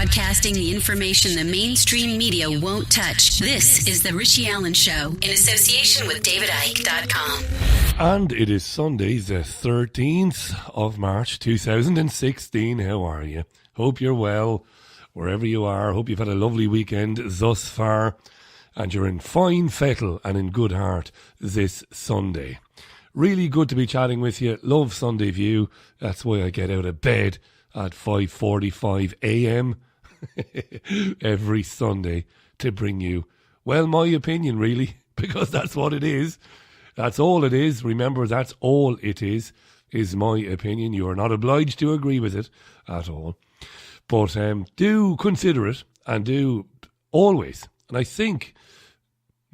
broadcasting the information the mainstream media won't touch. This is The Richie Allen Show in association with DavidIke.com. And it is Sunday, the 13th of March 2016. How are you? Hope you're well, wherever you are. Hope you've had a lovely weekend thus far. And you're in fine fettle and in good heart this Sunday. Really good to be chatting with you. Love Sunday View. That's why I get out of bed at 5:45 a.m. every Sunday to bring you, well, my opinion really, because that's what it is. That's all it is. Remember, that's all it is my opinion. You are not obliged to agree with it at all. But do consider it, and do always. And I think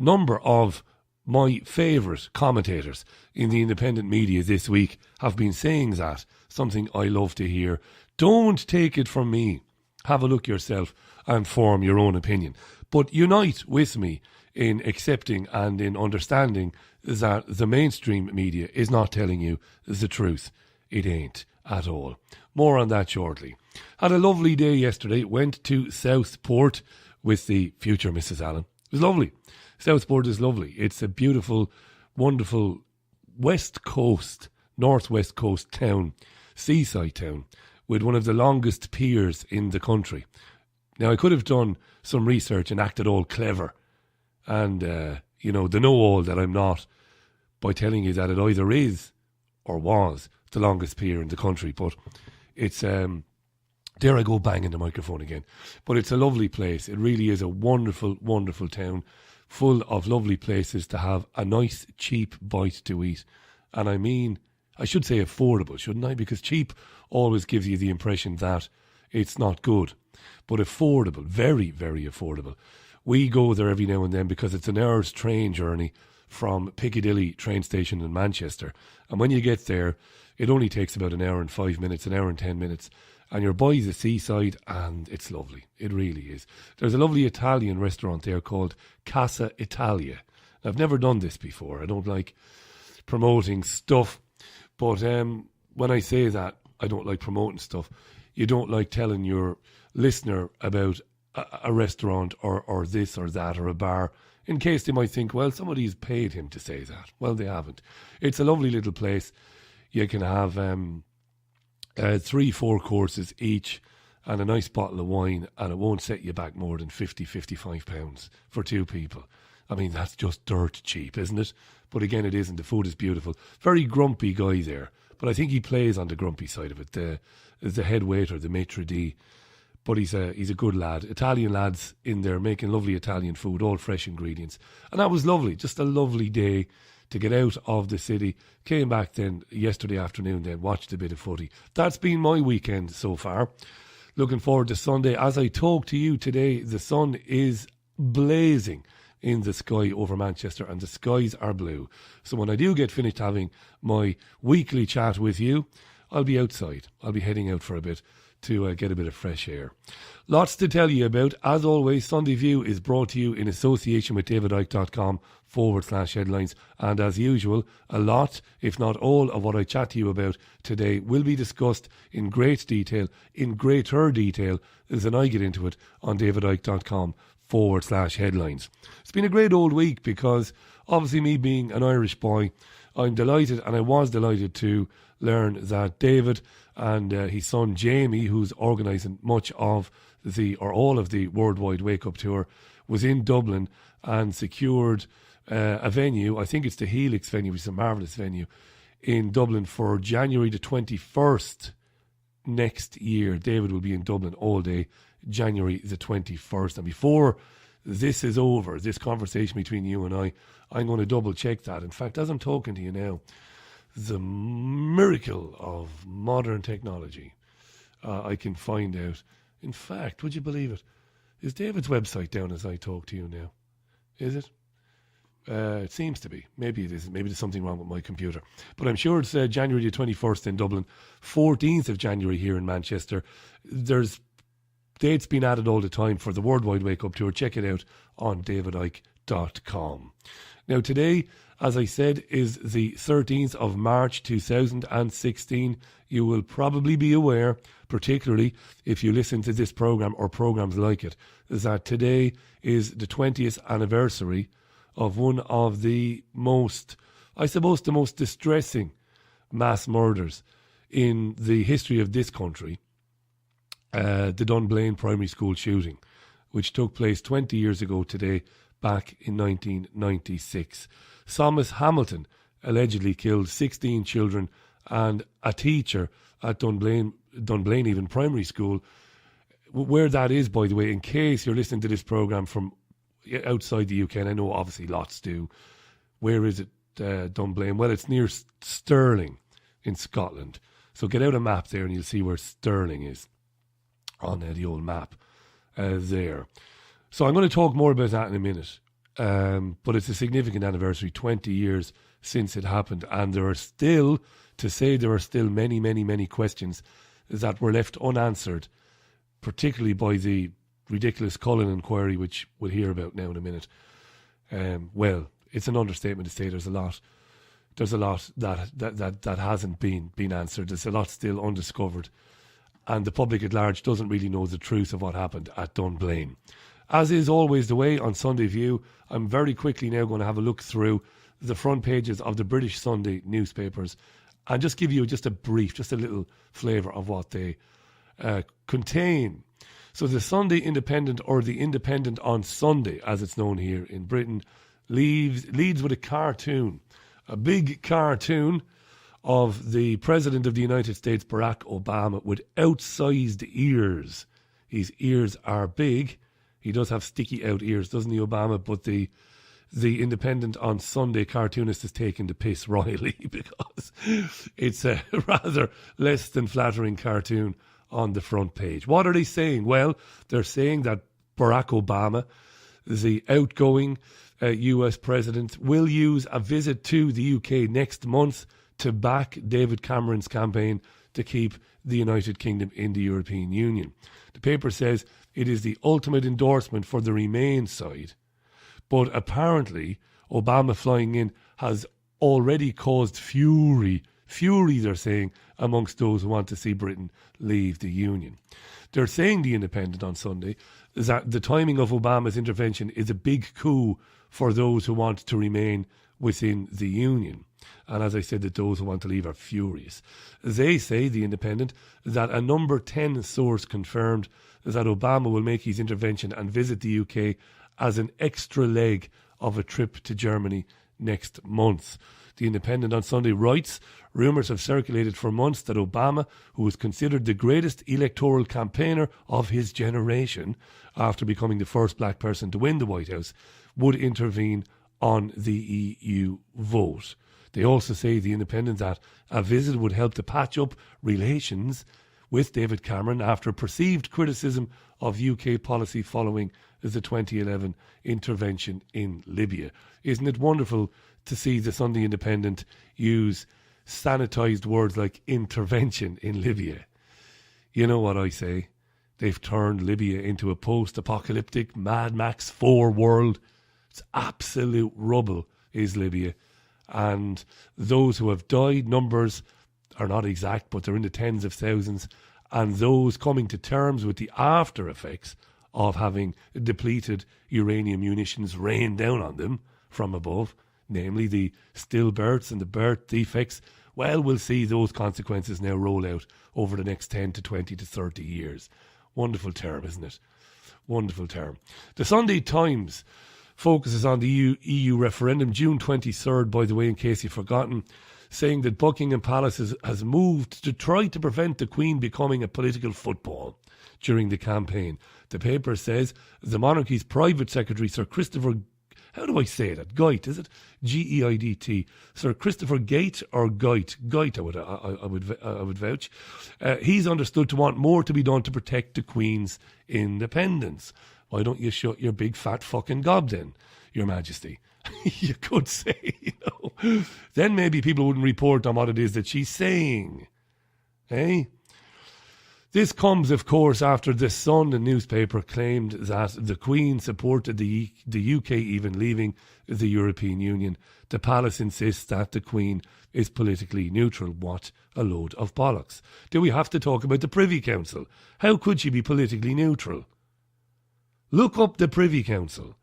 number of my favourite commentators in the independent media this week have been saying that, something I love to hear. Don't take it from me. Have a look yourself and form your own opinion. But unite with me in accepting and in understanding that the mainstream media is not telling you the truth. It ain't at all. More on that shortly. Had a lovely day yesterday. Went to Southport with the future Mrs. Allen. It was lovely. Southport is lovely. It's a beautiful, wonderful west coast, northwest coast town, seaside town, with one of the longest piers in the country. Now, I could have done some research and acted all clever and, the know-all that I'm not, by telling you that it either is or was the longest pier in the country. But it's, there I go banging the microphone again. But it's a lovely place. It really is a wonderful, wonderful town, full of lovely places to have a nice, cheap bite to eat. And I mean, I should say affordable, shouldn't I? Because cheap always gives you the impression that it's not good. But affordable, very, very affordable. We go there every now and then because it's an hour's train journey from Piccadilly train station in Manchester. And when you get there, it only takes about an hour and 5 minutes, an hour and 10 minutes. And you're by the seaside, and it's lovely. It really is. There's a lovely Italian restaurant there called Casa Italia. I've never done this before. I don't like promoting stuff. But when I say that, I don't like promoting stuff. You don't like telling your listener about a restaurant or this or that or a bar, in case they might think, well, somebody's paid him to say that. Well, they haven't. It's a lovely little place. You can have 3-4 courses each and a nice bottle of wine, and it won't set you back more than £50-55 for two people. I mean, that's just dirt cheap, isn't it? But again, it isn't. The food is beautiful. Very grumpy guy there, but I think he plays on the grumpy side of it. The head waiter, the maitre d'. But he's a good lad. Italian lads in there making lovely Italian food, all fresh ingredients. And that was lovely. Just a lovely day to get out of the city. Came back then yesterday afternoon, then watched a bit of footy. That's been my weekend so far. Looking forward to Sunday. As I talk to you today, the sun is blazing in the sky over Manchester, and the skies are blue. So when I do get finished having my weekly chat with you, I'll be outside. I'll be heading out for a bit to get a bit of fresh air. Lots to tell you about. As always, Sunday View is brought to you in association with DavidIke.com/headlines. And as usual, a lot, if not all, of what I chat to you about today will be discussed in great detail, in greater detail, than I get into it on DavidIke.com/headlines. It's been a great old week because, obviously, me being an Irish boy, I'm delighted, and I was delighted to learn that David and his son Jamie, who's organising much of all of the Worldwide Wake Up Tour, was in Dublin and secured a venue. I think it's the Helix venue, which is a marvellous venue, in Dublin for January the 21st next year. David will be in Dublin all day, January the 21st. And before this is over, this conversation between you and I'm going to double check that. In fact, as I'm talking to you now, the miracle of modern technology, I can find out. In fact, would you believe it? Is David's website down as I talk to you now? Is it? It seems to be. Maybe it isn't. Maybe there's something wrong with my computer. But I'm sure it's January the 21st in Dublin, 14th of January here in Manchester. There's dates being added all the time for the Worldwide Wake Up Tour. Check it out on DavidIke.com. gmail.com. Now today, as I said, is the 13th of March 2016. You will probably be aware, particularly if you listen to this programme or programmes like it, is that today is the 20th anniversary of one of the most, I suppose, the most distressing mass murders in the history of this country, the Dunblane primary school shooting, which took place 20 years ago today, back in 1996. Thomas Hamilton allegedly killed 16 children and a teacher at Dunblane even primary school. Where that is, by the way, in case you're listening to this programme from outside the UK, and I know obviously lots do. Where is it, Dunblane? Well, it's near Stirling in Scotland. So get out a map there and you'll see where Stirling is on the old map there. So I'm going to talk more about that in a minute. But it's a significant anniversary, 20 years since it happened. And there are still many, many, many questions that were left unanswered, particularly by the ridiculous Cullen inquiry, which we'll hear about now in a minute. Well, it's an understatement to say there's a lot that hasn't been answered. There's a lot still undiscovered. And the public at large doesn't really know the truth of what happened at Dunblane. As is always the way on Sunday View, I'm very quickly now going to have a look through the front pages of the British Sunday newspapers and just give you just a little flavour of what they contain. So the Sunday Independent, or the Independent on Sunday, as it's known here in Britain, leads with a cartoon, a big cartoon of the President of the United States, Barack Obama, with outsized ears. His ears are big. He does have sticky out ears, doesn't he, Obama? But the Independent on Sunday cartoonist is taking the piss royally because it's a rather less than flattering cartoon on the front page. What are they saying? Well, they're saying that Barack Obama, the outgoing US president, will use a visit to the UK next month to back David Cameron's campaign to keep the United Kingdom in the European Union. The paper says it is the ultimate endorsement for the Remain side. But apparently, Obama flying in has already caused fury they're saying, amongst those who want to see Britain leave the Union. They're saying, the Independent on Sunday, that the timing of Obama's intervention is a big coup for those who want to remain within the Union. And as I said, that those who want to leave are furious. They say, the Independent, that a number 10 source confirmed that Obama will make his intervention and visit the UK as an extra leg of a trip to Germany next month. The Independent on Sunday writes, rumours have circulated for months that Obama, who is considered the greatest electoral campaigner of his generation, after becoming the first black person to win the White House, would intervene on the EU vote. They also say, the Independent, that a visit would help to patch up relations with David Cameron after perceived criticism of UK policy following the 2011 intervention in Libya. Isn't it wonderful to see the Sunday Independent use sanitised words like intervention in Libya? You know what I say? They've turned Libya into a post-apocalyptic Mad Max 4 world. It's absolute rubble, is Libya. And those who have died, numbers are not exact, but they're in the tens of thousands. And those coming to terms with the after effects of having depleted uranium munitions rain down on them from above, namely the stillbirths and the birth defects, well, we'll see those consequences now roll out over the next 10 to 20 to 30 years. Wonderful term, isn't it? Wonderful term. The Sunday Times focuses on the EU referendum, June 23rd, by the way, in case you've forgotten, saying that Buckingham Palace has moved to try to prevent the Queen becoming a political football during the campaign. The paper says the monarchy's private secretary, Sir Christopher, how do I say that? Geit, is it? G-E-I-D-T. Sir Christopher Geit, or Geit? Geit, I would vouch. He's understood to want more to be done to protect the Queen's independence. Why don't you shut your big fat fucking gob then, Your Majesty? You could say, you know. Then maybe people wouldn't report on what it is that she's saying. Eh? This comes, of course, after the Sun, the newspaper, claimed that the Queen supported the UK even leaving the European Union. The palace insists that the Queen is politically neutral. What a load of bollocks. Do we have to talk about the Privy Council? How could she be politically neutral? Look up the Privy Council.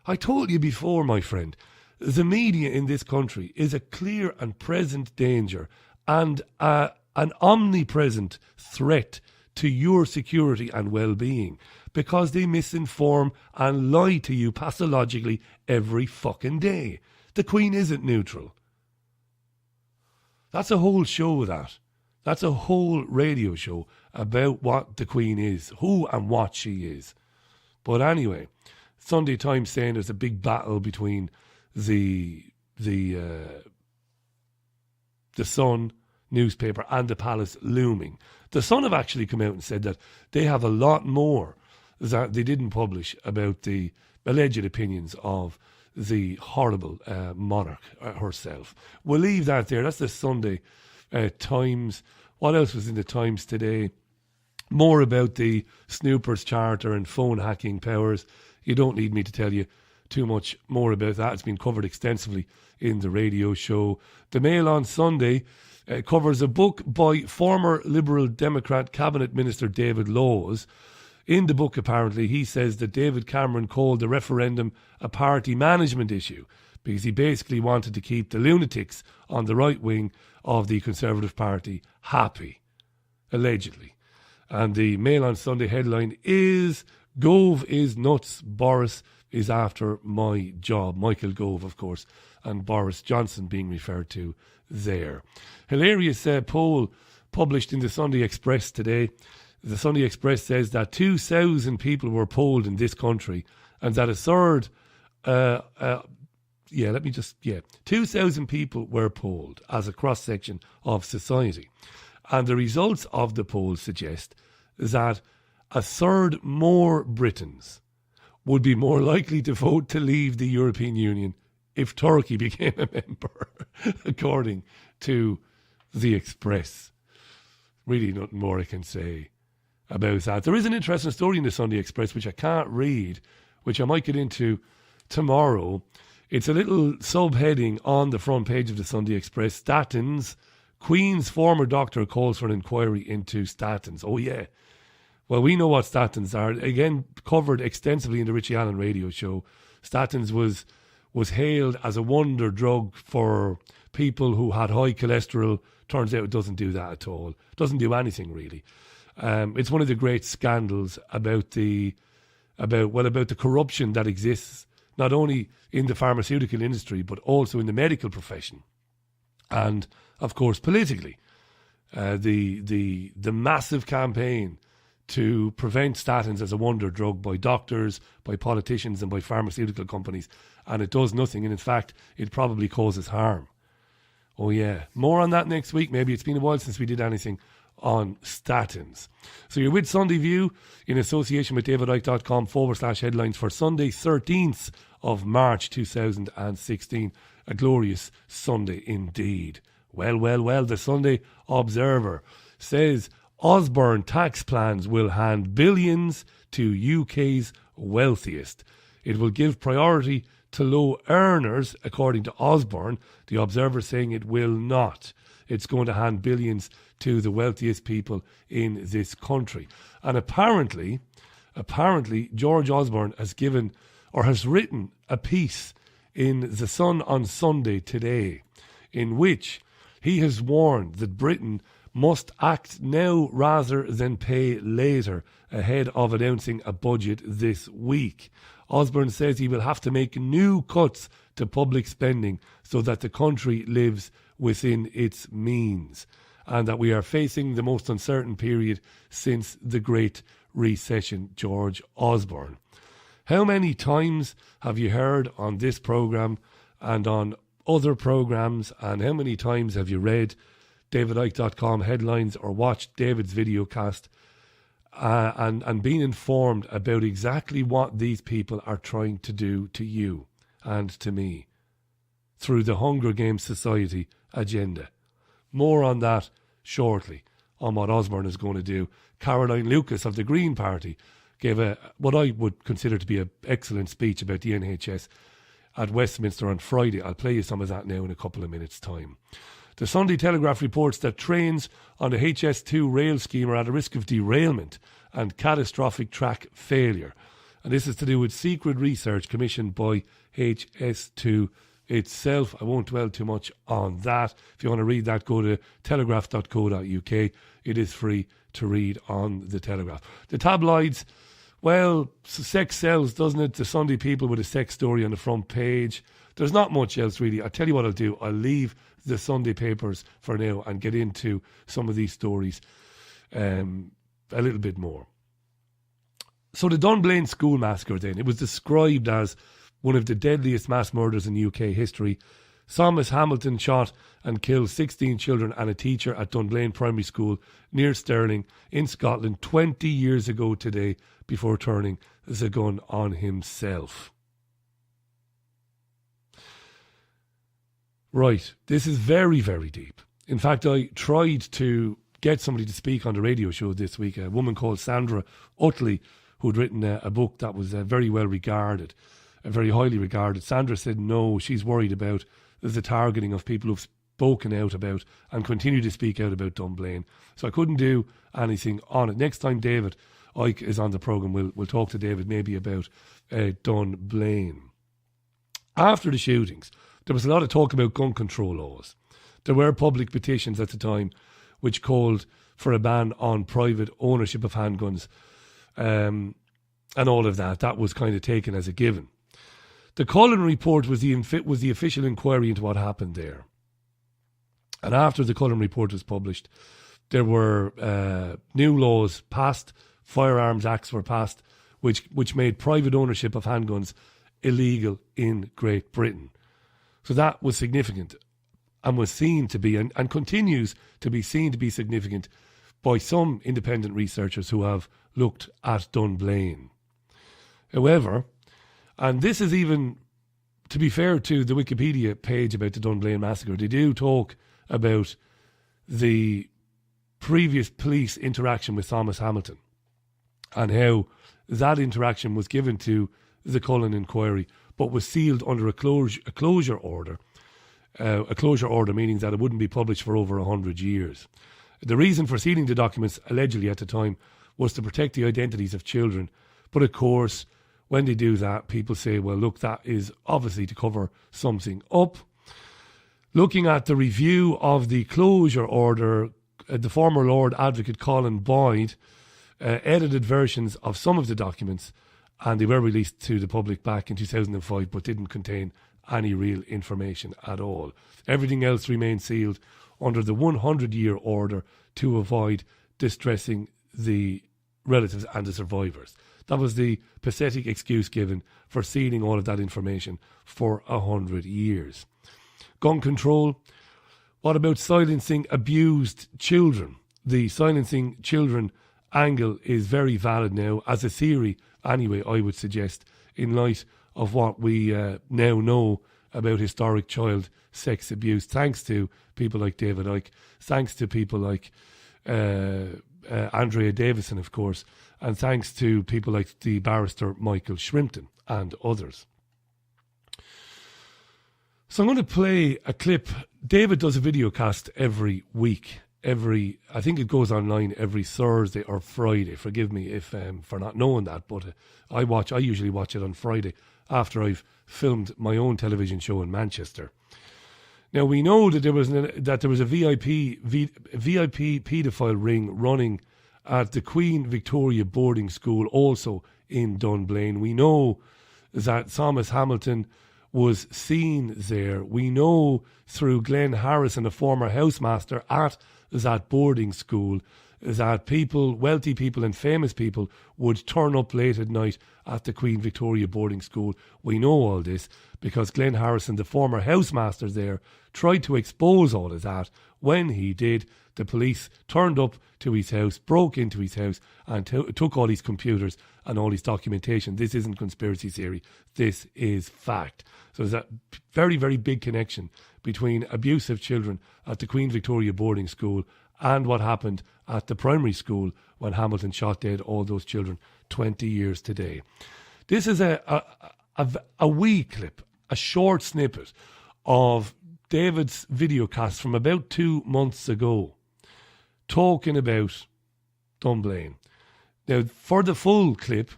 I told you before, my friend, the media in this country is a clear and present danger and an omnipresent threat to your security and well-being, because they misinform and lie to you pathologically every fucking day. The Queen isn't neutral. That's a whole show, that. That's a whole radio show about what the Queen is, who and what she is. But anyway, Sunday Times saying there's a big battle between the Sun newspaper and the palace looming. The Sun have actually come out and said that they have a lot more that they didn't publish about the alleged opinions of the horrible monarch herself. We'll leave that there. That's the Sunday Times. What else was in the Times today? More about the Snoopers Charter and phone hacking powers. You don't need me to tell you too much more about that. It's been covered extensively in the radio show. The Mail on Sunday covers a book by former Liberal Democrat Cabinet Minister David Laws. In the book, apparently, he says that David Cameron called the referendum a party management issue because he basically wanted to keep the lunatics on the right wing of the Conservative Party happy, allegedly. And the Mail on Sunday headline is, Gove is nuts, Boris is after my job. Michael Gove, of course, and Boris Johnson being referred to there. Hilarious poll published in the Sunday Express today. The Sunday Express says that 2,000 people were polled in this country and that a third, 2,000 people were polled as a cross-section of society. And the results of the poll suggest that a third more Britons would be more likely to vote to leave the European Union if Turkey became a member, according to the Express. Really nothing more I can say about that. There is an interesting story in the Sunday Express which I can't read, which I might get into tomorrow. It's a little subheading on the front page of the Sunday Express. Statins. Queen's former doctor calls for an inquiry into statins. Oh, yeah. Well, we know what statins are. Again, covered extensively in the Richie Allen radio show. Statins was hailed as a wonder drug for people who had high cholesterol. Turns out it doesn't do that at all. Doesn't do anything, really. It's one of the great scandals about the corruption that exists, not only in the pharmaceutical industry, but also in the medical profession. And, of course, politically. The massive campaign to prevent statins as a wonder drug by doctors, by politicians and by pharmaceutical companies. And it does nothing. And in fact, it probably causes harm. Oh yeah. More on that next week. Maybe it's been a while since we did anything on statins. So you're with Sunday View in association with davidicke.com/headlines for Sunday 13th of March 2016. A glorious Sunday indeed. Well, the Sunday Observer says Osborne tax plans will hand billions to UK's wealthiest. It will give priority to low earners, according to Osborne. The Observer saying it will not. It's going to hand billions to the wealthiest people in this country. And apparently, George Osborne has given or has written a piece in The Sun on Sunday today in which he has warned that Britain must act now rather than pay later ahead of announcing a budget this week. Osborne says he will have to make new cuts to public spending so that the country lives within its means, and that we are facing the most uncertain period since the Great Recession. George Osborne. How many times have you heard on this programme and on other programmes, and how many times have you read davidicke.com headlines or watched David's videocast and been informed about exactly what these people are trying to do to you and to me through the Hunger Games Society agenda? More on that shortly on what Osborne is going to do. Caroline Lucas of the Green Party gave what I would consider to be an excellent speech about the NHS at Westminster on Friday. I'll play you some of that now in a couple of minutes' time. The Sunday Telegraph reports that trains on the HS2 rail scheme are at a risk of derailment and catastrophic track failure. And this is to do with secret research commissioned by HS2 itself. I won't dwell too much on that. If you want to read that, go to telegraph.co.uk. It is free to read on the Telegraph. The tabloids, well, sex sells, doesn't it? The Sunday People with a sex story on the front page. There's not much else really. I'll tell you what I'll do. I'll leave the Sunday papers for now and get into some of these stories a little bit more. So the Dunblane school massacre then, it was described as one of the deadliest mass murders in UK history. Thomas Hamilton shot and killed 16 children and a teacher at Dunblane Primary School near Stirling in Scotland 20 years ago today before turning the gun on himself. Right, this is very, very deep. In fact, I tried to get somebody to speak on the radio show this week, a woman called Sandra Utley, who'd written a book that was very well regarded, very highly regarded. Sandra said no, she's worried about the targeting of people who've spoken out about and continue to speak out about Dunblane. So I couldn't do anything on it. Next time David Icke is on the programme, we'll talk to David maybe about Dunblane. After the shootings, there was a lot of talk about gun control laws. There were public petitions at the time which called for a ban on private ownership of handguns and all of that. That was kind of taken as a given. The Cullen report was the official inquiry into what happened there. And after the Cullen report was published, there were new laws passed, firearms acts were passed, which made private ownership of handguns illegal in Great Britain. So that was significant and was seen to be, and continues to be seen to be significant by some independent researchers who have looked at Dunblane. However, and this is even, to be fair to the Wikipedia page about the Dunblane massacre, they do talk about the previous police interaction with Thomas Hamilton and how that interaction was given to the Cullen inquiry but was sealed under a closure order. A closure order meaning that it wouldn't be published for over 100 years. The reason for sealing the documents, allegedly at the time, was to protect the identities of children. But of course, when they do that, people say, well, look, that is obviously to cover something up. Looking at the review of the closure order, the former Lord Advocate Colin Boyd edited versions of some of the documents, and they were released to the public back in 2005, but didn't contain any real information at all. Everything else remained sealed under the 100-year order to avoid distressing the relatives and the survivors. That was the pathetic excuse given for sealing all of that information for 100 years. Gun control. What about silencing abused children? The silencing children angle is very valid now as a theory, anyway, I would suggest, in light of what we now know about historic child sex abuse, thanks to people like David Icke, thanks to people like Andrea Davison, of course, and thanks to people like the barrister Michael Shrimpton and others. So I'm going to play a clip. David does a video cast every week. I think it goes online every Thursday or Friday. Forgive me if for not knowing that, but I usually watch it on Friday after I've filmed my own television show in Manchester. Now we know that there was a VIP paedophile ring running at the Queen Victoria boarding school, also in Dunblane. We know that Thomas Hamilton was seen there. We know through Glenn Harrison, a former housemaster at that boarding school, that people, wealthy people and famous people, would turn up late at night at the Queen Victoria boarding school. We know all this because Glenn Harrison, the former housemaster there, tried to expose all of that. When he did, the police turned up to his house, broke into his house and took all his computers and all his documentation. This isn't conspiracy theory. This is fact. So there's a very, very big connection between abuse of children at the Queen Victoria boarding school and what happened at the primary school when Hamilton shot dead all those children 20 years today. This is a wee clip, a short snippet of David's videocast from about 2 months ago, talking about Dunblane. Now, for the full clip,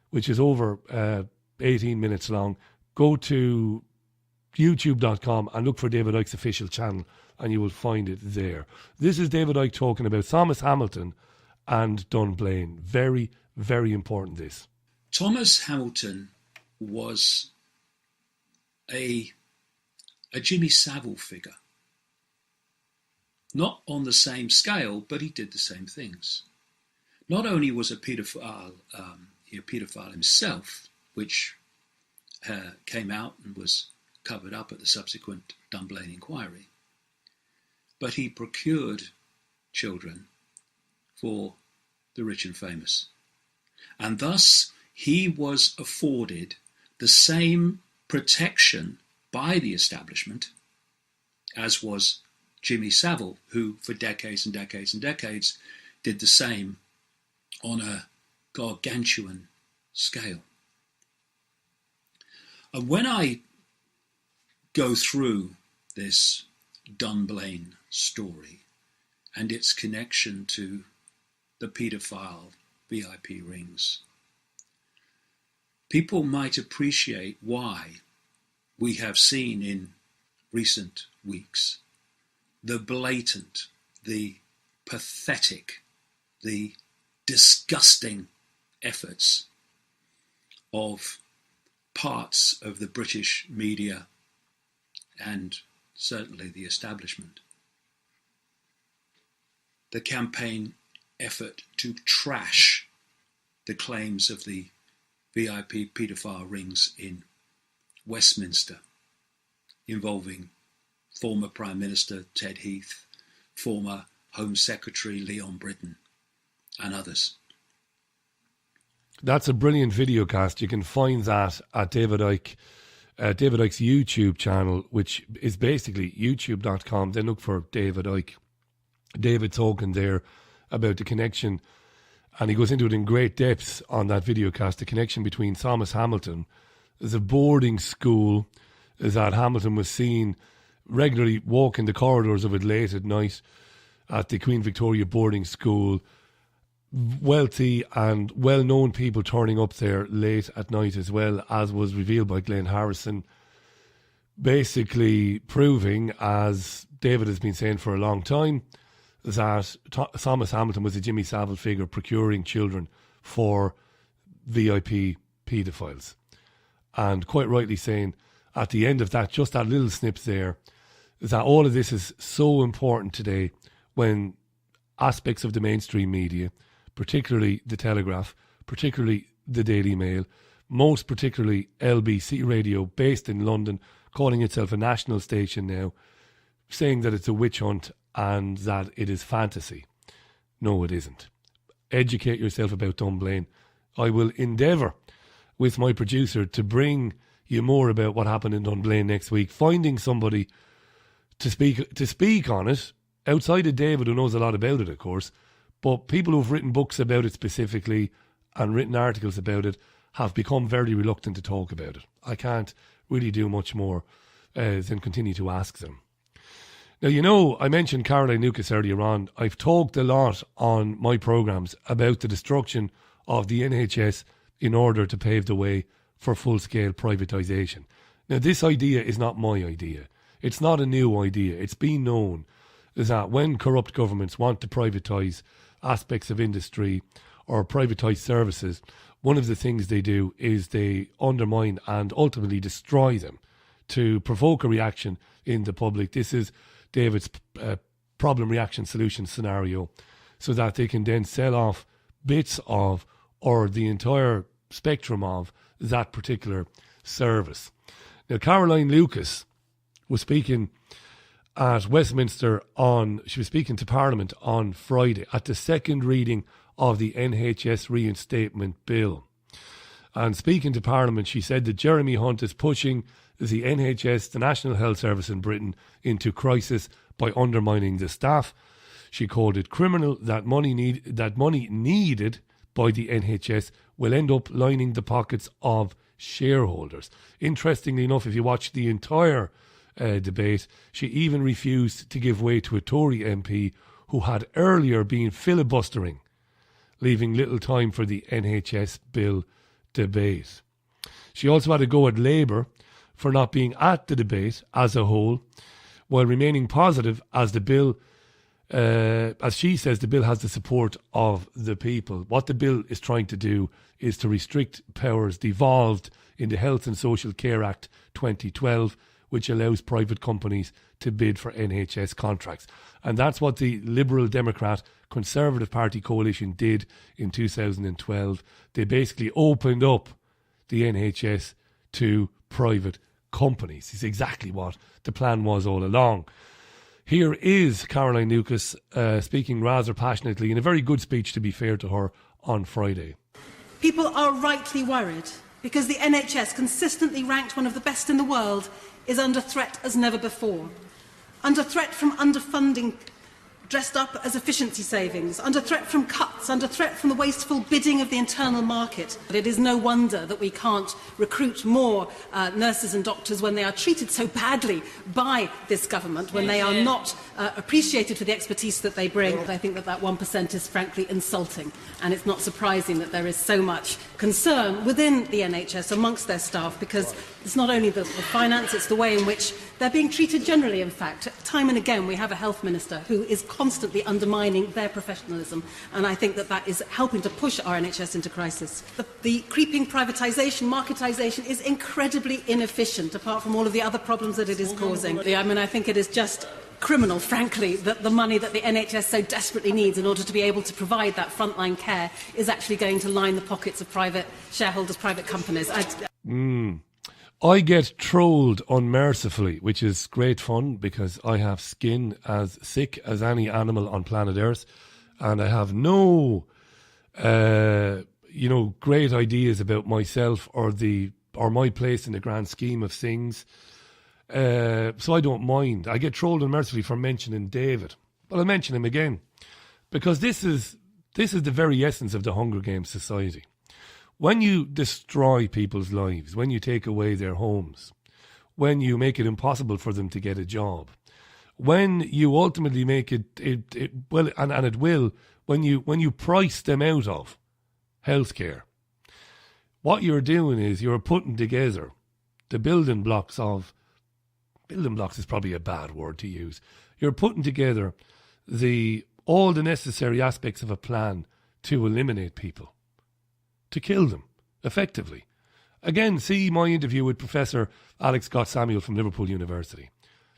which is over 18 minutes long, go to youtube.com and look for David Icke's official channel and you will find it there. This is David Icke talking about Thomas Hamilton and Dunblane. Very, very important, this. Thomas Hamilton was a Jimmy Savile figure. Not on the same scale, but he did the same things. Not only was a paedophile, paedophile himself, which came out and was covered up at the subsequent Dunblane inquiry, but he procured children for the rich and famous. And thus he was afforded the same protection by the establishment as was Jimmy Savile, who for decades and decades and decades did the same on a gargantuan scale. And when I go through this Dunblane story and its connection to the paedophile VIP rings, people might appreciate why we have seen in recent weeks the blatant, the pathetic, the disgusting efforts of parts of the British media and certainly the establishment. The campaign effort to trash the claims of the VIP paedophile rings in Westminster, involving former Prime Minister Ted Heath, former Home Secretary Leon Britton, and others. That's a brilliant videocast. You can find that at David Icke's YouTube channel, which is basically youtube.com. Then look for David Icke. David talking there about the connection, and he goes into it in great depth on that videocast, the connection between Thomas Hamilton, the boarding school that Hamilton was seen regularly walking the corridors of it late at night at the Queen Victoria boarding school, wealthy and well-known people turning up there late at night as well, as was revealed by Glenn Harrison, basically proving, as David has been saying for a long time, that Thomas Hamilton was a Jimmy Savile figure procuring children for VIP paedophiles. And quite rightly saying, at the end of that, just that little snip there, that all of this is so important today when aspects of the mainstream media, particularly the Telegraph, particularly the Daily Mail, most particularly LBC Radio, based in London, calling itself a national station now, saying that it's a witch hunt and that it is fantasy. No, it isn't. Educate yourself about Dunblane. I will endeavour with my producer to bring you more about what happened in Dunblane next week, finding somebody to speak on it, outside of David, who knows a lot about it, of course, but people who've written books about it specifically and written articles about it have become very reluctant to talk about it. I can't really do much more than continue to ask them. Now, you know, I mentioned Caroline Lucas earlier on. I've talked a lot on my programmes about the destruction of the NHS in order to pave the way for full-scale privatisation. Now, this idea is not my idea. It's not a new idea. It's been known that when corrupt governments want to privatise aspects of industry or privatise services, one of the things they do is they undermine and ultimately destroy them to provoke a reaction in the public. This is David's problem reaction solution scenario, so that they can then sell off bits of or the entire spectrum of that particular service. Now, Caroline Lucas was speaking at Westminster she was speaking to Parliament on Friday at the second reading of the NHS Reinstatement Bill. And speaking to Parliament, she said that Jeremy Hunt is pushing the NHS, the National Health Service in Britain, into crisis by undermining the staff. She called it criminal that money needed by the NHS will end up lining the pockets of shareholders. Interestingly enough, if you watch the entire debate, she even refused to give way to a Tory MP who had earlier been filibustering, leaving little time for the NHS bill debate. She also had a go at Labour for not being at the debate as a whole, while remaining positive as the bill, as she says, the bill has the support of the people. What the bill is trying to do is to restrict powers devolved in the Health and Social Care Act 2012, which allows private companies to bid for NHS contracts. And that's what the Liberal Democrat Conservative Party coalition did in 2012. They basically opened up the NHS to private companies. It's exactly what the plan was all along. Here is Caroline Lucas speaking rather passionately in a very good speech, to be fair to her, on Friday. People are rightly worried because the NHS, consistently ranked one of the best in the world, is under threat as never before. Under threat from underfunding dressed up as efficiency savings, under threat from cuts, under threat from the wasteful bidding of the internal market. But it is no wonder that we can't recruit more nurses and doctors when they are treated so badly by this government, when they are not appreciated for the expertise that they bring. I think that 1% is frankly insulting, and it's not surprising that there is so much concern within the NHS amongst their staff, because it's not only the finance, it's the way in which they're being treated generally, in fact. Time and again, we have a health minister who is constantly undermining their professionalism, and I think that that is helping to push our NHS into crisis. The creeping privatisation, marketisation is incredibly inefficient, apart from all of the other problems that it is causing. I mean, I think it is just criminal, frankly, that the money that the NHS so desperately needs in order to be able to provide that frontline care is actually going to line the pockets of private shareholders, private companies. I get trolled unmercifully, which is great fun because I have skin as thick as any animal on planet Earth, and I have no, great ideas about myself or my place in the grand scheme of things. So I don't mind. I get trolled unmercifully for mentioning David, but I'll mention him again because this is the very essence of the Hunger Games society. When you destroy people's lives, when you take away their homes, when you make it impossible for them to get a job, when you ultimately make it will, when you price them out of healthcare, what you're doing is you're putting together the building blocks is probably a bad word to use. You're putting together all the necessary aspects of a plan to eliminate people, to kill them, effectively. Again, see my interview with Professor Alex Scott-Samuel from Liverpool University.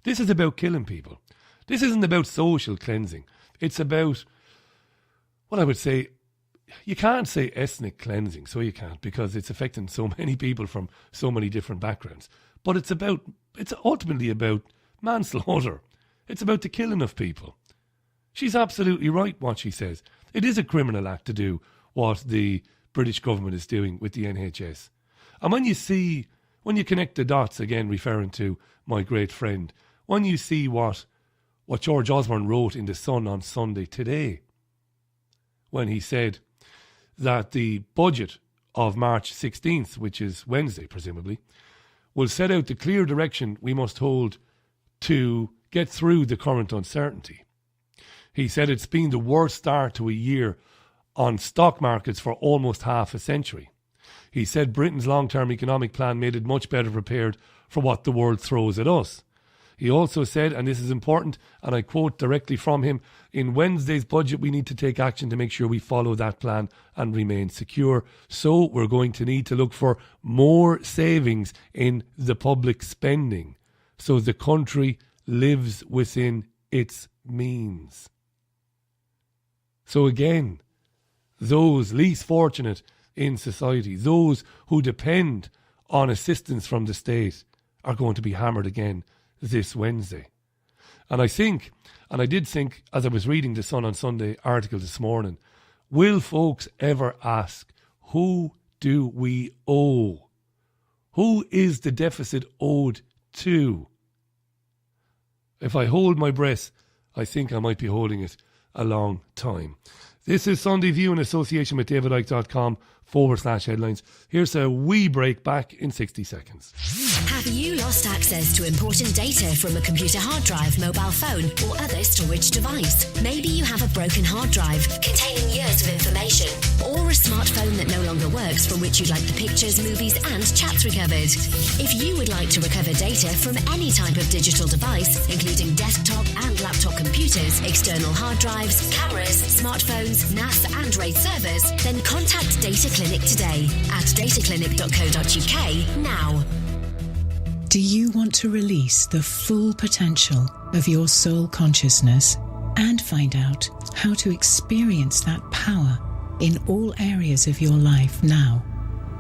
This is about killing people. This isn't about social cleansing. It's about, what I would say, you can't say ethnic cleansing, so you can't, because it's affecting so many people from so many different backgrounds. But it's ultimately about manslaughter. It's about the killing of people. She's absolutely right what she says. It is a criminal act to do what the British government is doing with the NHS. And when you connect the dots, again referring to my great friend, when you see what George Osborne wrote in The Sun on Sunday today, when he said that the budget of March 16th, which is Wednesday presumably, will set out the clear direction we must hold to get through the current uncertainty. He said it's been the worst start to a year on stock markets for almost half a century. He said Britain's long-term economic plan made it much better prepared for what the world throws at us. He also said, and this is important, and I quote directly from him, in Wednesday's budget we need to take action to make sure we follow that plan and remain secure. So we're going to need to look for more savings in the public spending so the country lives within its means. So again, those least fortunate in society, those who depend on assistance from the state, are going to be hammered again this Wednesday. And I did think, as I was reading the Sun on Sunday article this morning, will folks ever ask, who do we owe? Who is the deficit owed to? If I hold my breath, I think I might be holding it a long time. This is Sunday View in association with davidicke.com/headlines. Here's a wee break, back in 60 seconds. Have you lost access to important data from a computer hard drive, mobile phone, or other storage device? Maybe you have a broken hard drive containing years of information, or a smartphone that no longer works from which you'd like the pictures, movies, and chats recovered. If you would like to recover data from any type of digital device, including desktop and laptop computers, external hard drives, cameras, smartphones, NAS and RAID servers, then contact Data Clinic today at dataclinic.co.uk now. Do you want to release the full potential of your soul consciousness and find out how to experience that power in all areas of your life now?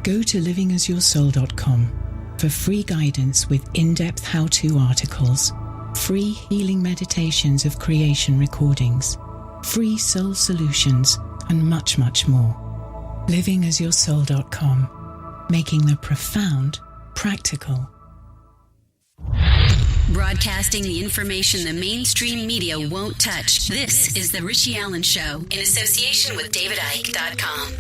Go to livingasyoursoul.com for free guidance with in-depth how-to articles, free healing meditations of creation recordings, free soul solutions, and much, much more. livingasyoursoul.com, making the profound practical. Broadcasting the information the mainstream media won't touch. This is the Richie Allen Show in association with davidicke.com.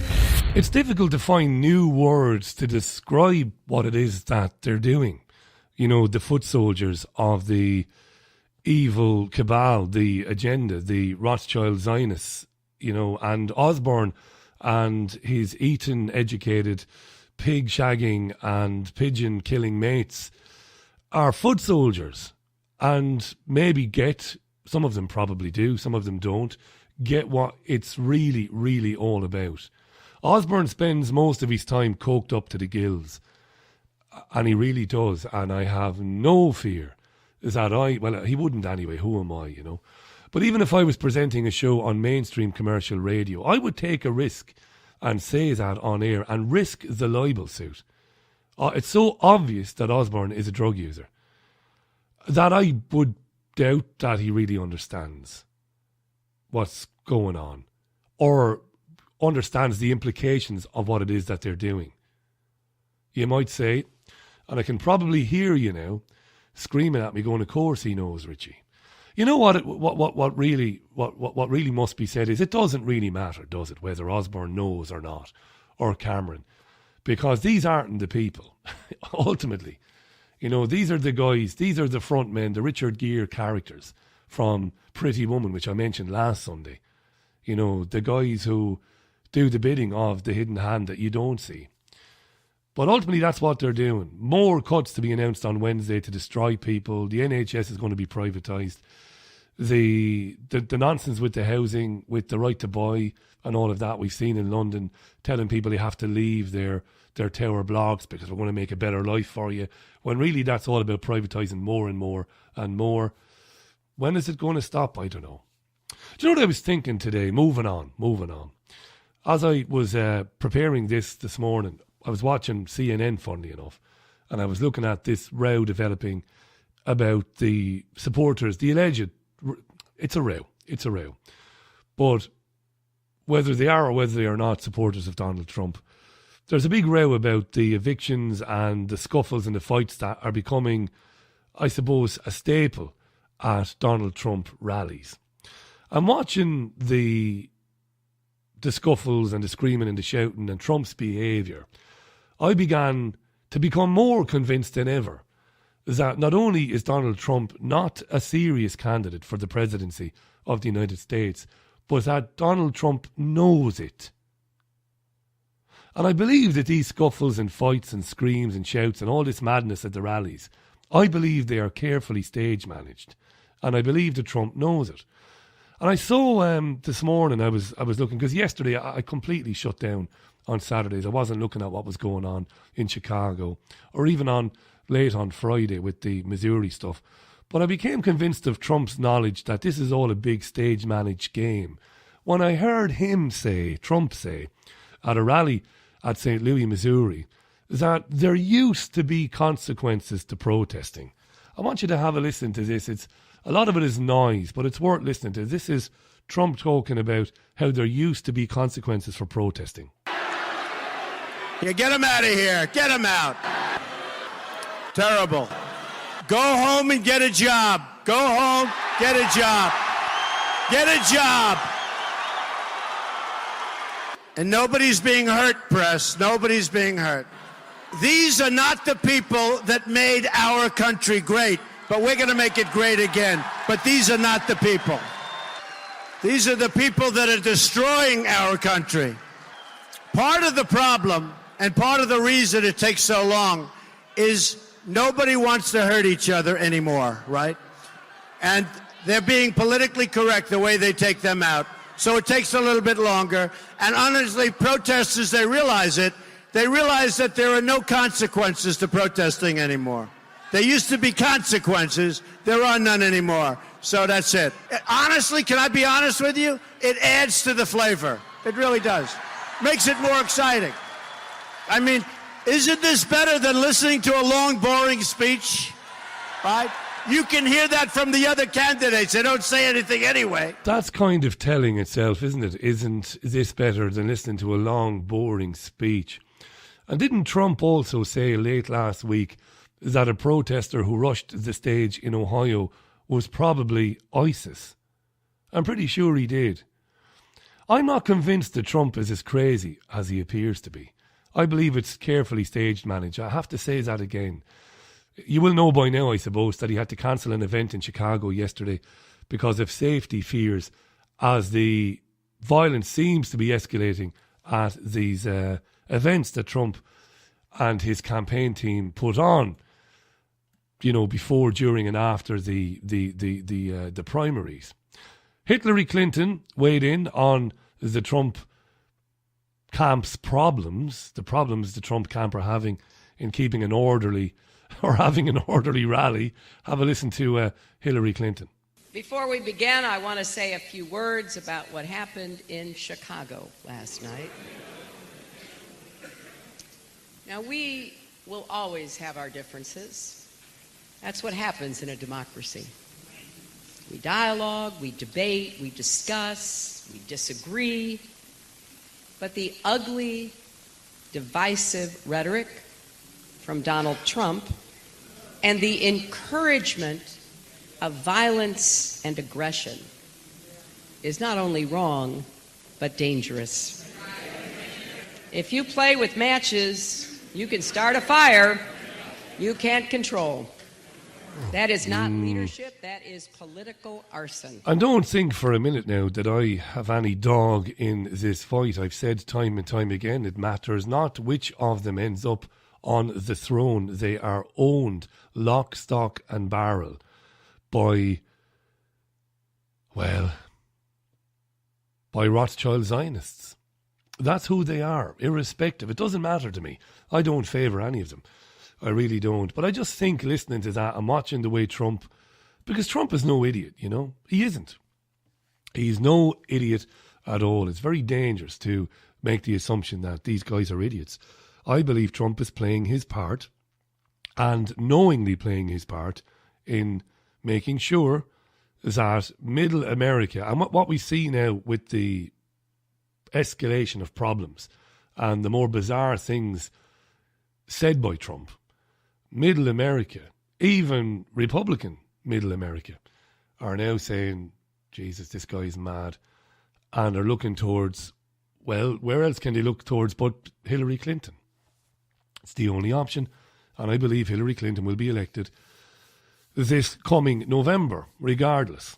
It's difficult to find new words to describe what it is that they're doing. You know, the foot soldiers of the evil cabal, the agenda, the Rothschild Zionists, you know, and Osborne and his Eton-educated pig-shagging and pigeon-killing mates are foot soldiers, and maybe some of them probably do, some of them don't, get what it's really, really all about. Osborne spends most of his time coked up to the gills, and he really does, and I have no fear that he wouldn't anyway, who am I, you know. But even if I was presenting a show on mainstream commercial radio, I would take a risk and say that on air and risk the libel suit. It's so obvious that Osborne is a drug user that I would doubt that he really understands what's going on or understands the implications of what it is that they're doing. You might say, and I can probably hear you now screaming at me going, of course he knows, Richie. You know what really must be said is it doesn't really matter, does it, whether Osborne knows or not, or Cameron, because these aren't the people, ultimately. You know, these are the guys, these are the front men, the Richard Gere characters from Pretty Woman, which I mentioned last Sunday. You know, the guys who do the bidding of the hidden hand that you don't see. But ultimately, that's what they're doing. More cuts to be announced on Wednesday to destroy people. The NHS is going to be privatised. The nonsense with the housing, with the right to buy and all of that we've seen in London, telling people they have to leave their tower blocks because we're going to make a better life for you, when really that's all about privatising more and more and more. When is it going to stop? I don't know. Do you know what I was thinking today? Moving on. As I was preparing this morning, I was watching CNN, funnily enough, and I was looking at this row developing about the supporters, the alleged, it's a row. But whether they are or whether they are not supporters of Donald Trump, there's a big row about the evictions and the scuffles and the fights that are becoming, I suppose, a staple at Donald Trump rallies. I'm watching the scuffles and the screaming and the shouting and Trump's behaviour. I began to become more convinced than ever that not only is Donald Trump not a serious candidate for the presidency of the United States, but that Donald Trump knows it. And I believe that these scuffles and fights and screams and shouts and all this madness at the rallies, I believe they are carefully stage managed. And I believe that Trump knows it. And I saw this morning, I was looking, because yesterday I completely shut down on Saturdays. I wasn't looking at what was going on in Chicago or even late on Friday with the Missouri stuff. But I became convinced of Trump's knowledge that this is all a big stage managed game. When I heard Trump say, at a rally at St. Louis, Missouri, that there used to be consequences to protesting. I want you to have a listen to this. A lot of it is noise, but it's worth listening to. This is Trump talking about how there used to be consequences for protesting. Yeah, get him out of here. Get him out. Terrible. Go home and get a job. Go home, get a job. Get a job. And nobody's being hurt, press. Nobody's being hurt. These are not the people that made our country great, but we're going to make it great again. But these are not the people. These are the people that are destroying our country. Part of the problem and part of the reason it takes so long is nobody wants to hurt each other anymore, right? And they're being politically correct the way they take them out. So it takes a little bit longer. And honestly, protesters, they realize it. They realize that there are no consequences to protesting anymore. There used to be consequences. There are none anymore. So that's it. Honestly, can I be honest with you? It adds to the flavor. It really does. Makes it more exciting. I mean, isn't this better than listening to a long, boring speech? Right? You can hear that from the other candidates. They don't say anything anyway. That's kind of telling itself, isn't it? Isn't this better than listening to a long, boring speech? And didn't Trump also say late last week that a protester who rushed the stage in Ohio was probably ISIS? I'm pretty sure he did. I'm not convinced that Trump is as crazy as he appears to be. I believe it's carefully staged managed. I have to say that again. You will know by now, I suppose, that he had to cancel an event in Chicago yesterday because of safety fears as the violence seems to be escalating at these events that Trump and his campaign team put on, you know, before, during and after the primaries. Hillary Clinton weighed in on the Trump camp's problems, the problems the Trump camp are having in keeping an orderly or having an orderly rally. Have a listen to Hillary Clinton. Before we begin, I want to say a few words about what happened in Chicago last night. Now, we will always have our differences. That's what happens in a democracy. We dialogue, we debate, we discuss, we disagree. But the ugly, divisive rhetoric from Donald Trump and the encouragement of violence and aggression is not only wrong, but dangerous. If you play with matches, you can start a fire you can't control. That is not leadership, that is political arson. And don't think for a minute now that I have any dog in this fight. I've said time and time again, it matters not which of them ends up on the throne. They are owned lock, stock and barrel by Rothschild Zionists. That's who they are, irrespective. It doesn't matter to me. I don't favour any of them. I really don't. But I just think listening to that and watching the way Trump, because Trump is no idiot, you know. He isn't. He's no idiot at all. It's very dangerous to make the assumption that these guys are idiots. I believe Trump is playing his part and knowingly playing his part in making sure that middle America, and what we see now with the escalation of problems and the more bizarre things said by Trump, middle America, even Republican middle America, are now saying, Jesus, this guy is mad, and are looking towards, well, where else can they look towards but Hillary Clinton? It's the only option, and I believe Hillary Clinton will be elected this coming November, regardless.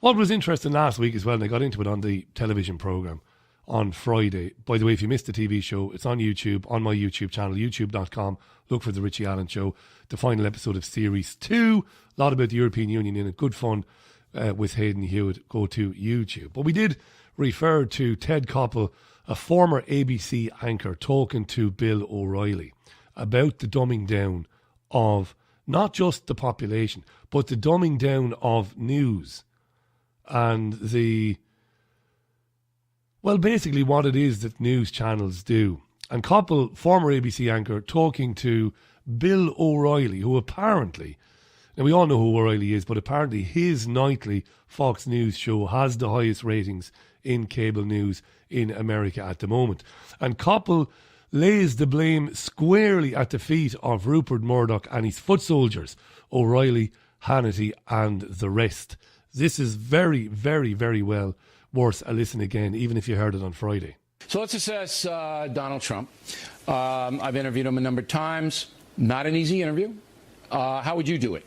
What was interesting last week as well, and I got into it on the television programme on Friday. By the way, if you missed the TV show, it's on YouTube, on my YouTube channel, youtube.com. Look for The Richie Allen Show, the final episode of Series 2. A lot about the European Union in it. Good fun with Hayden Hewitt. Go to YouTube. But we did refer to Ted Koppel, a former ABC anchor, talking to Bill O'Reilly about the dumbing down of not just the population, but the dumbing down of news and basically what it is that news channels do. And Koppel, former ABC anchor, talking to Bill O'Reilly, who apparently, now we all know who O'Reilly is, but apparently his nightly Fox News show has the highest ratings in cable news in America at the moment. And Koppel lays the blame squarely at the feet of Rupert Murdoch and his foot soldiers, O'Reilly, Hannity and the rest. This is very, very, very well worth a listen again, even if you heard it on Friday. So let's assess Donald Trump. I've interviewed him a number of times. Not an easy interview. How would you do it?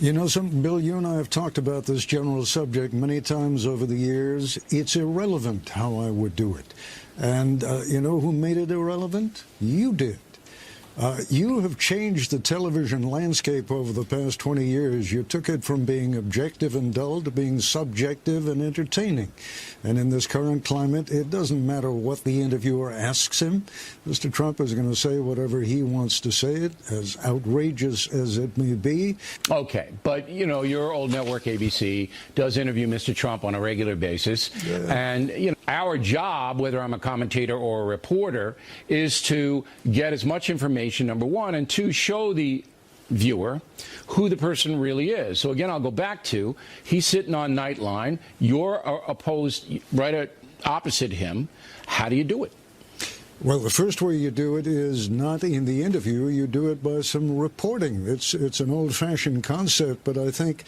You know something, Bill, you and I have talked about this general subject many times over the years. It's irrelevant how I would do it. And you know who made it irrelevant? You did. You have changed the television landscape over the past 20 years. You took it from being objective and dull to being subjective and entertaining. And in this current climate, it doesn't matter what the interviewer asks him. Mr. Trump is going to say whatever he wants to say, it as outrageous as it may be. Okay, but, you know, your old network, ABC, does interview Mr. Trump on a regular basis. Yeah. And, you know, our job, whether I'm a commentator or a reporter, is to get as much information, number one, and two, show the viewer who the person really is. So again, I'll go back to, he's sitting on Nightline, you're opposed right opposite him. How do you do it? Well, the first way you do it is not in the interview. You do it by some reporting. It's an old-fashioned concept, but I think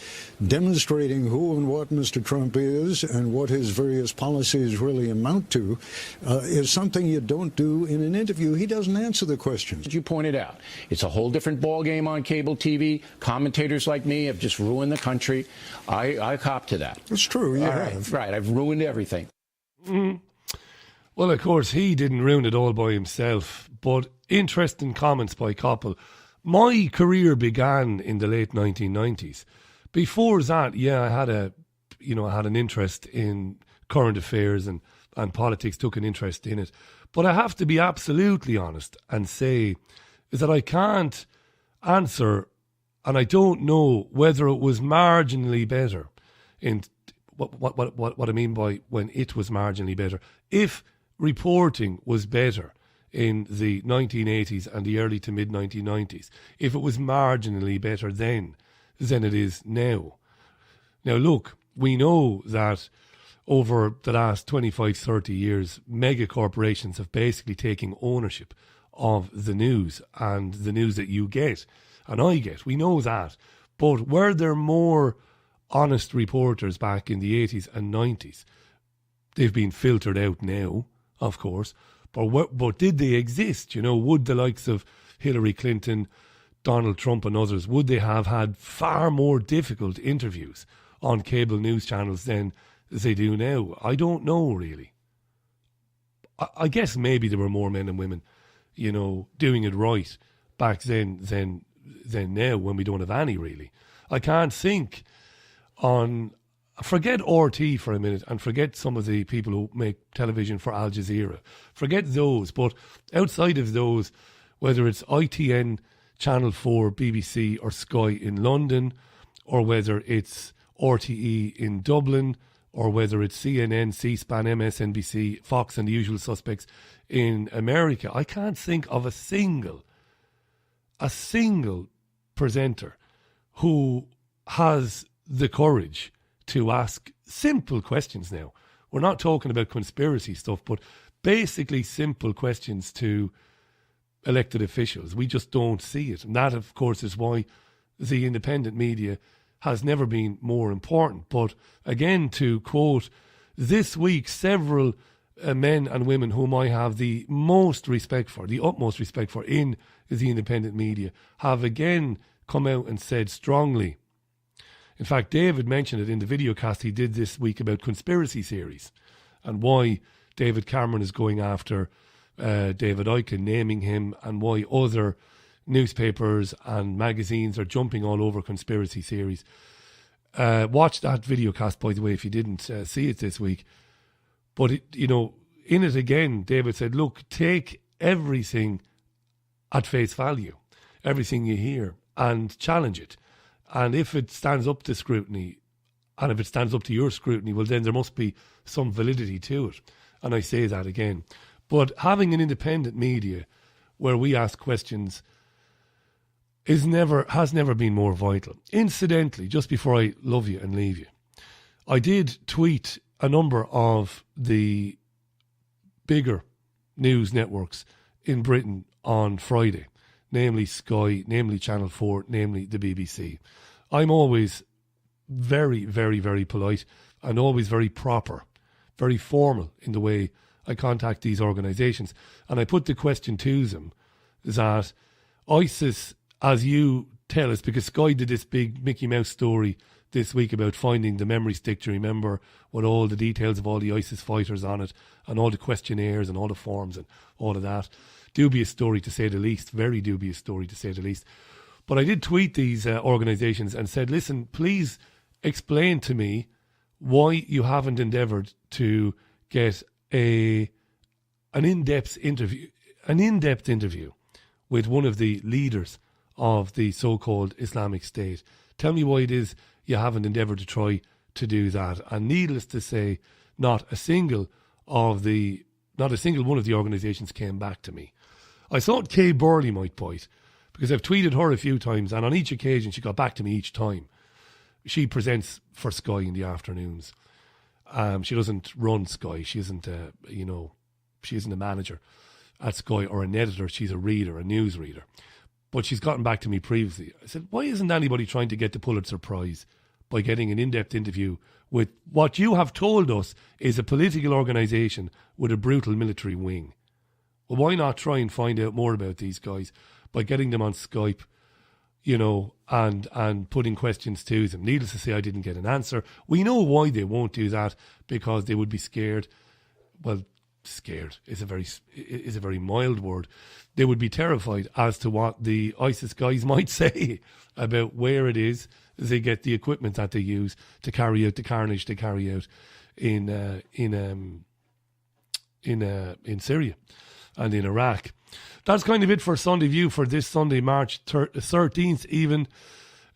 demonstrating who and what Mr. Trump is and what his various policies really amount to is something you don't do in an interview. He doesn't answer the questions. You pointed out, it's a whole different ballgame on cable TV. Commentators like me have just ruined the country. I cop to that. It's true. You have. Right. I've ruined everything. Mm-hmm. Well, of course, he didn't ruin it all by himself, but interesting comments by Koppel. My career began in the late 1990s. Before that, I had an interest in current affairs and politics, took an interest in it. But I have to be absolutely honest and say is that I can't answer, and I don't know whether it was marginally better. In what I mean by when it was marginally better. If reporting was better in the 1980s and the early to mid-1990s, if it was marginally better then than it is now. Now, look, we know that over the last 25, 30 years, mega corporations have basically taken ownership of the news and the news that you get and I get. We know that. But were there more honest reporters back in the 80s and 90s? They've been filtered out now, of course, but did they exist? You know, would the likes of Hillary Clinton, Donald Trump and others, would they have had far more difficult interviews on cable news channels than they do now? I don't know, really. I guess maybe there were more men and women, you know, doing it right back then than now when we don't have any, really. I can't think on... Forget RT for a minute and forget some of the people who make television for Al Jazeera. Forget those, but outside of those, whether it's ITN, Channel 4, BBC or Sky in London, or whether it's RTE in Dublin, or whether it's CNN, C-SPAN, MSNBC, Fox and the usual suspects in America, I can't think of a single presenter who has the courage to ask simple questions now. We're not talking about conspiracy stuff, but basically simple questions to elected officials. We just don't see it. And that, of course, is why the independent media has never been more important. But again, to quote, this week, several men and women whom I have the most respect for, the utmost respect for in the independent media, have again come out and said strongly. In fact, David mentioned it in the videocast he did this week about conspiracy theories and why David Cameron is going after David Icke, naming him, and why other newspapers and magazines are jumping all over conspiracy theories. Watch that videocast, by the way, if you didn't see it this week. But, in it again, David said, look, take everything at face value, everything you hear, and challenge it. And if it stands up to scrutiny, and if it stands up to your scrutiny, well, then there must be some validity to it. And I say that again. But having an independent media where we ask questions has never been more vital. Incidentally, just before I love you and leave you, I did tweet a number of the bigger news networks in Britain on Friday, namely Sky, namely Channel 4, namely the BBC. I'm always very, very, very polite and always very proper, very formal in the way I contact these organisations and I put the question to them that ISIS, as you tell us, because Sky did this big Mickey Mouse story this week about finding the memory stick, to remember with all the details of all the ISIS fighters on it and all the questionnaires and all the forms and all of that. Dubious story, to say the least. Very dubious story, to say the least. But I did tweet these organisations and said, listen, please explain to me why you haven't endeavoured to get an in-depth interview with one of the leaders of the so-called Islamic State. Tell me why it is you haven't endeavoured to try to do that. And needless to say, not a single one of the organisations came back to me. I thought Kay Burley might bite, because I've tweeted her a few times, and on each occasion she got back to me each time. She presents for Sky in the afternoons. She doesn't run Sky. She isn't she isn't a manager at Sky or an editor. She's a reader, a news reader. But she's gotten back to me previously. I said, why isn't anybody trying to get the Pulitzer Prize by getting an in-depth interview with what you have told us is a political organisation with a brutal military wing? Well, why not try and find out more about these guys by getting them on Skype, and putting questions to them? Needless to say, I didn't get an answer. We know why they won't do that, because they would be scared. Well, scared is a very mild word. They would be terrified as to what the ISIS guys might say about where it is they get the equipment that they use to carry out the carnage they carry out in Syria and in Iraq. That's kind of it for Sunday View for this Sunday, March 13th even.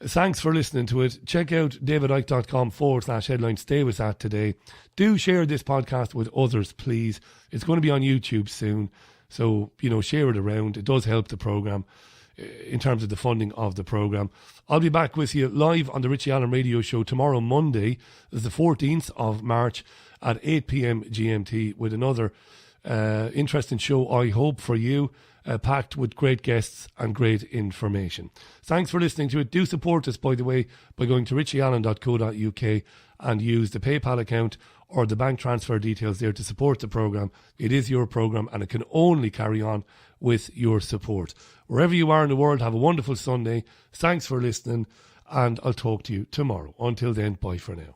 Thanks for listening to it. Check out davidicke.com/headline. Stay with that today. Do share this podcast with others, please. It's going to be on YouTube soon. So, share it around. It does help the programme in terms of the funding of the programme. I'll be back with you live on the Richie Allen Radio Show tomorrow, Monday, is the 14th of March at 8 p.m. GMT with another interesting show, I hope, for you, packed with great guests and great information. Thanks for listening to it. Do support us, by the way, by going to richieallen.co.uk and use the PayPal account or the bank transfer details there to support the programme. It is your programme and it can only carry on with your support. Wherever you are in the world, have a wonderful Sunday. Thanks for listening, and I'll talk to you tomorrow. Until then, bye for now.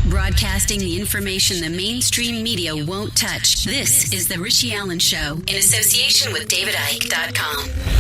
Broadcasting the information the mainstream media won't touch. This is The Richie Allen Show in association with DavidIcke.com.